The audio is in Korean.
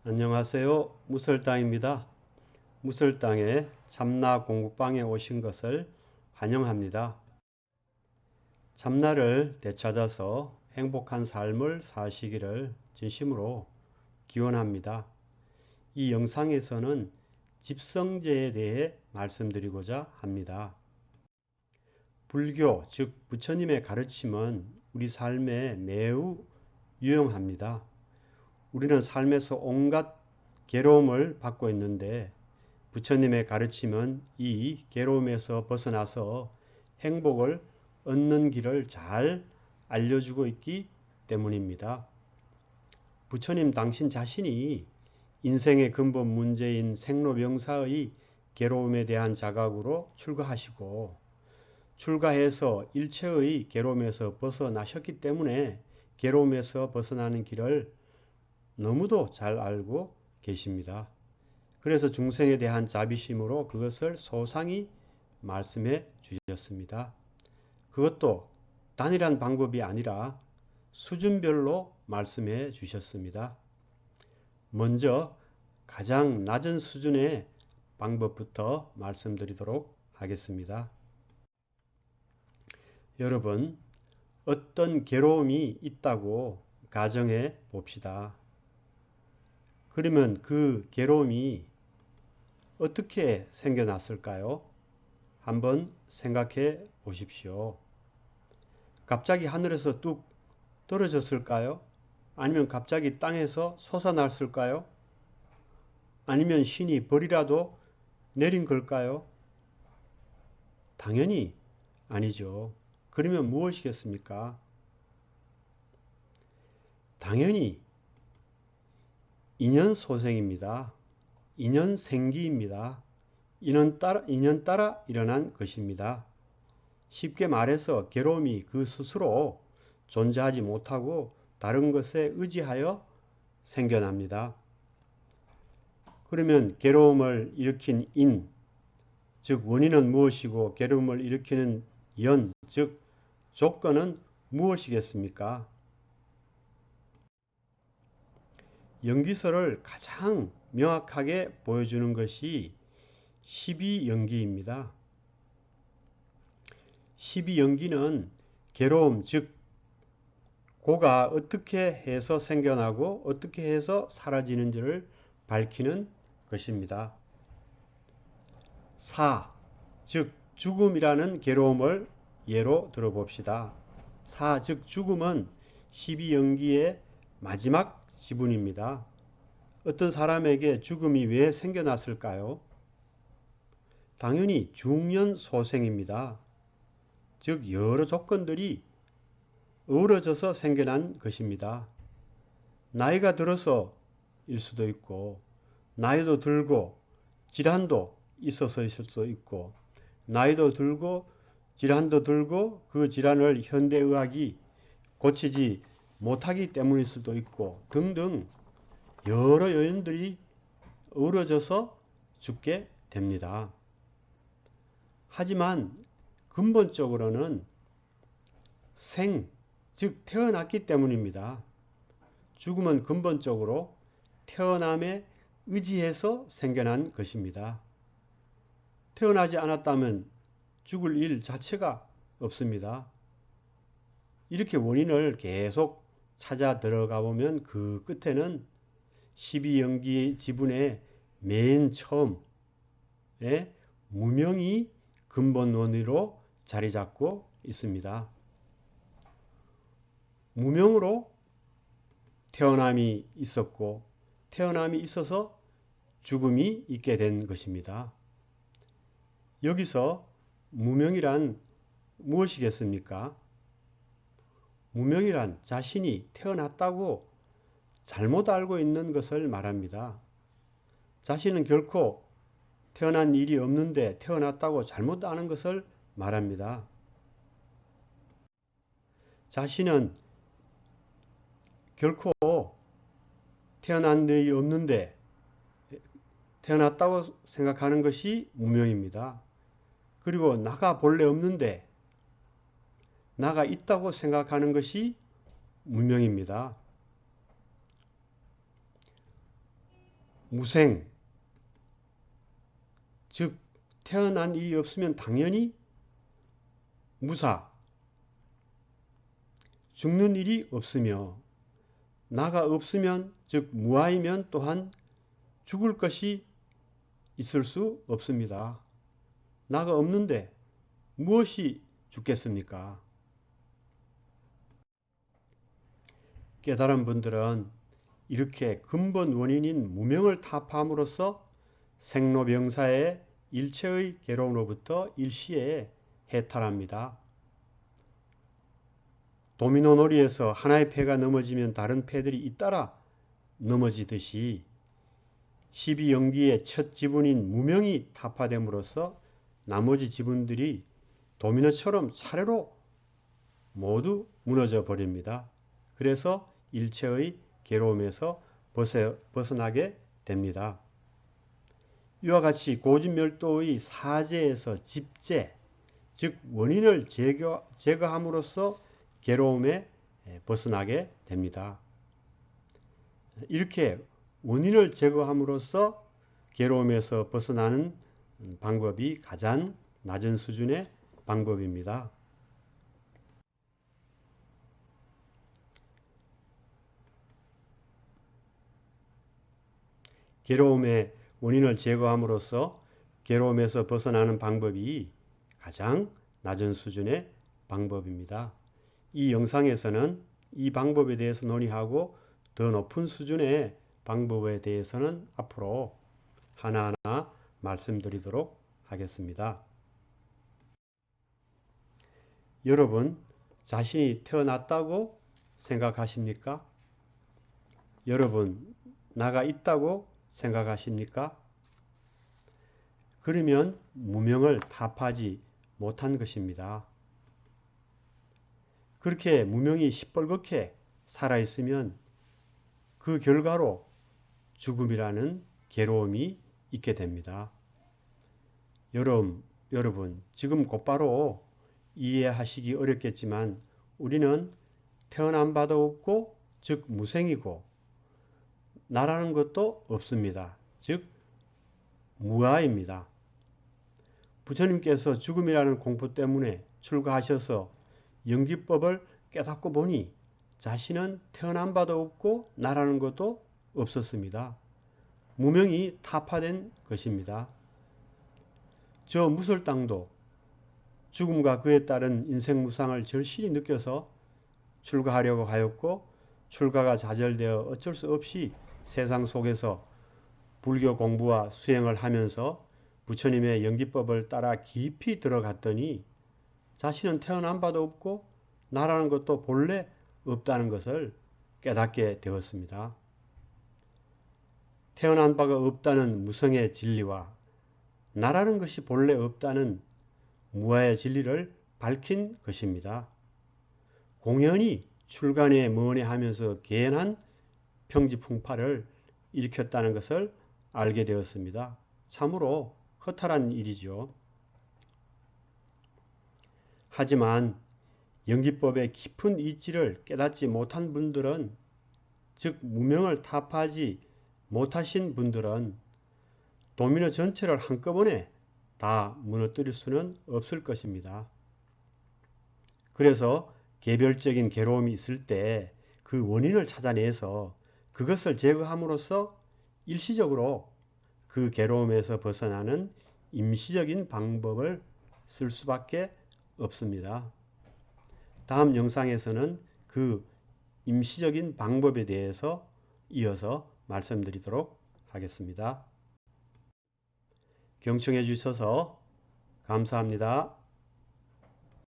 안녕하세요. 무설당입니다. 무설당의 참나 공부방에 오신 것을 환영합니다. 참나를 되찾아서 행복한 삶을 사시기를 진심으로 기원합니다. 이 영상에서는 집성제에 대해 말씀드리고자 합니다. 불교, 즉 부처님의 가르침은 우리 삶에 매우 유용합니다. 우리는 삶에서 온갖 괴로움을 받고 있는데 부처님의 가르침은 이 괴로움에서 벗어나서 행복을 얻는 길을 잘 알려주고 있기 때문입니다. 부처님 당신 자신이 인생의 근본 문제인 생로병사의 괴로움에 대한 자각으로 출가하시고 출가해서 일체의 괴로움에서 벗어나셨기 때문에 괴로움에서 벗어나는 길을 너무도 잘 알고 계십니다. 그래서 중생에 대한 자비심으로 그것을 소상히 말씀해 주셨습니다. 그것도 단일한 방법이 아니라 수준별로 말씀해 주셨습니다. 먼저 가장 낮은 수준의 방법부터 말씀드리도록 하겠습니다. 여러분, 어떤 괴로움이 있다고 가정해 봅시다. 그러면 그 괴로움이 어떻게 생겨났을까요? 한번 생각해 보십시오. 갑자기 하늘에서 뚝 떨어졌을까요? 아니면 갑자기 땅에서 솟아났을까요? 아니면 신이 벌이라도 내린 걸까요? 당연히 아니죠. 그러면 무엇이겠습니까? 당연히 인연소생입니다. 인연생기입니다. 인연 따라 일어난 것입니다. 쉽게 말해서 괴로움이 그 스스로 존재하지 못하고 다른 것에 의지하여 생겨납니다. 그러면 괴로움을 일으킨 인, 즉 원인은 무엇이고 괴로움을 일으키는 연, 즉 조건은 무엇이겠습니까? 연기설을 가장 명확하게 보여주는 것이 12연기입니다. 12연기는 괴로움, 즉 고가 어떻게 해서 생겨나고 어떻게 해서 사라지는지를 밝히는 것입니다. 사, 즉 죽음이라는 괴로움을 예로 들어봅시다. 사, 즉 죽음은 12연기의 마지막 지분입니다. 어떤 사람에게 죽음이 왜 생겨났을까요? 당연히 중년소생입니다. 즉 여러 조건들이 어우러져서 생겨난 것입니다. 나이가 들어서일 수도 있고 나이도 들고 질환도 있어서일 수도 있고 나이도 들고 질환도 들고 그 질환을 현대의학이 고치지 못하기 때문일 수도 있고 등등 여러 요인들이 어우러져서 죽게 됩니다. 하지만 근본적으로는 생, 즉 태어났기 때문입니다. 죽음은 근본적으로 태어남에 의지해서 생겨난 것입니다. 태어나지 않았다면 죽을 일 자체가 없습니다. 이렇게 원인을 계속 찾아 들어가 보면 그 끝에는 12연기 지분의 맨 처음에 무명이 근본 원인으로 자리 잡고 있습니다. 무명으로 태어남이 있었고 태어남이 있어서 죽음이 있게 된 것입니다. 여기서 무명이란 무엇이겠습니까? 무명이란 자신이 태어났다고 잘못 알고 있는 것을 말합니다. 자신은 결코 태어난 일이 없는데 태어났다고 잘못 아는 것을 말합니다. 자신은 결코 태어난 일이 없는데 태어났다고 생각하는 것이 무명입니다. 그리고 나가 본래 없는데 나가 있다고 생각하는 것이 무명입니다. 무생, 즉 태어난 일이 없으면 당연히 무사, 죽는 일이 없으며 나가 없으면 즉 무아이면 또한 죽을 것이 있을 수 없습니다. 나가 없는데 무엇이 죽겠습니까? 깨달은 분들은 이렇게 근본 원인인 무명을 타파함으로써 생로병사의 일체의 괴로움으로부터 일시에 해탈합니다. 도미노 놀이에서 하나의 패가 넘어지면 다른 패들이 잇따라 넘어지듯이 12연기의 첫 지분인 무명이 타파됨으로써 나머지 지분들이 도미노처럼 차례로 모두 무너져 버립니다. 그래서 일체의 괴로움에서 벗어나게 됩니다. 이와 같이 고진멸도의 사제에서 집제, 즉 원인을 제거함으로써 괴로움에 벗어나게 됩니다. 이렇게 원인을 제거함으로써 괴로움에서 벗어나는 방법이 가장 낮은 수준의 방법입니다. 괴로움의 원인을 제거함으로써 괴로움에서 벗어나는 방법이 가장 낮은 수준의 방법입니다. 이 영상에서는 이 방법에 대해서 논의하고 더 높은 수준의 방법에 대해서는 앞으로 하나하나 말씀드리도록 하겠습니다. 여러분, 자신이 태어났다고 생각하십니까? 여러분, 나가 있다고 생각하십니까? 그러면 무명을 타파하지 못한 것입니다. 그렇게 무명이 시뻘겋게 살아있으면 그 결과로 죽음이라는 괴로움이 있게 됩니다. 여러분, 지금 곧바로 이해하시기 어렵겠지만 우리는 태어난 바도 없고 즉 무생이고 나라는 것도 없습니다. 즉 무아입니다. 부처님께서 죽음이라는 공포 때문에 출가하셔서 영지법을 깨닫고 보니 자신은 태어난 바도 없고 나라는 것도 없었습니다. 무명이 타파된 것입니다. 저 무설당도 죽음과 그에 따른 인생무상을 절실히 느껴서 출가하려고 하였고 출가가 좌절되어 어쩔 수 없이 세상 속에서 불교 공부와 수행을 하면서 부처님의 영지법을 따라 깊이 들어갔더니 자신은 태어난 바도 없고 나라는 것도 본래 없다는 것을 깨닫게 되었습니다. 태어난 바가 없다는 무성의 진리와 나라는 것이 본래 없다는 무아의 진리를 밝힌 것입니다. 공연히 출간에 먼해하면서 개연한 평지풍파를 일으켰다는 것을 알게 되었습니다. 참으로 허탈한 일이죠. 하지만 영지법의 깊은 이치를 깨닫지 못한 분들은, 즉 무명을 타파하지 못하신 분들은 도미노 전체를 한꺼번에 다 무너뜨릴 수는 없을 것입니다. 그래서 개별적인 괴로움이 있을 때 그 원인을 찾아내서 그것을 제거함으로써 일시적으로 그 괴로움에서 벗어나는 임시적인 방법을 쓸 수밖에 없습니다. 다음 영상에서는 그 임시적인 방법에 대해서 이어서 말씀드리도록 하겠습니다. 경청해 주셔서 감사합니다.